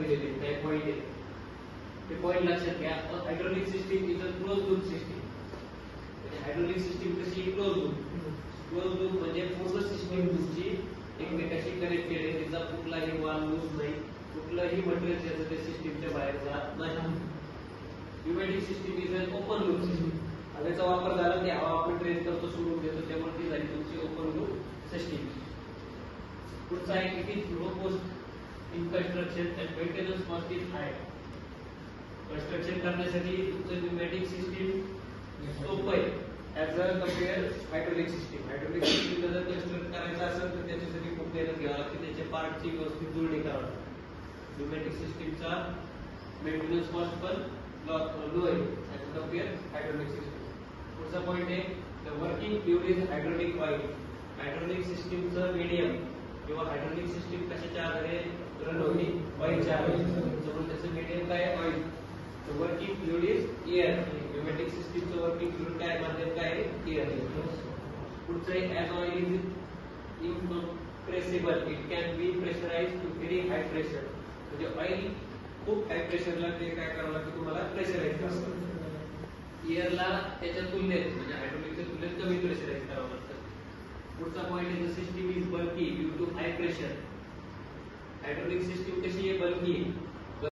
दिलेले काही पॉईंट आहे ते पॉईंट लक्षात घ्या. Hydraulic system is a close loop system. Hydraulic system कशी क्लोज लूप. क्लोज लूप म्हणजे पूर्ण सिस्टीम तुमची एकमेकाशी कनेक्टेड आहे. तिचा कुठलाही वाल लूज नाही, कुठलाही मटेरियल त्याचं त्या सिस्टीमच्या बाहेर जात नाही. Pneumatic system is an open loop system. हवेचा वापर झाला की हवा आपण ट्रेन करतो, सोडून देतो, त्यामुळे ती झाली तुमची ओपन लूप सिस्टीम. पुढचा आहे it is low cost in construction and maintenance cost is hi. Construction करण्यासाठी तुमचं न्यूमॅटिक सिस्टीम सोपं आहे as a compare hydraulic system. Hydraulic सिस्टीमला जर कन्स्ट्रक्ट करायचं असेल तर त्याच्यासाठी खूप मेहनत घ्यावी लागते, त्याच्या पार्टची व्यवस्थित जुळणी करावी लागते. न्यूमॅटिक सिस्टीमचा मेंटेनन्स कॉस्ट पण लो आहे as a compare hydraulic system. पुढचा पॉईंट आहे the working fluid is hydraulic oil. Hydraulic सिस्टीमचं मीडियम किंवा हायड्रोलिक सिस्टीम कशाच्या आधारे रन होती, ऑइलच्या आधारे. म्हणून त्याचं मीडियम काय आहे, oil. Working fluid is air. Pneumatic सिस्टीमचं वर्किंग फ्लुइड काय माध्यम काय आहे, एअर. पुढचं आहे as oil is incompressible it can be pressurised to very high pressure. म्हणजे ऑइल खूप हाय प्रेशरला ते काय करावं लागतं तुम्हाला, प्रेशराइज करावं लागतं. एअरला त्याच्या तुलनेत म्हणजे हायड्रोलिकच्या तुलनेत कमी प्रेशराइज करावं लागतं. पुढचा पॉईंट आहे the system is bulky due to high pressure. Hydraulic system कशी आहे, बल्की.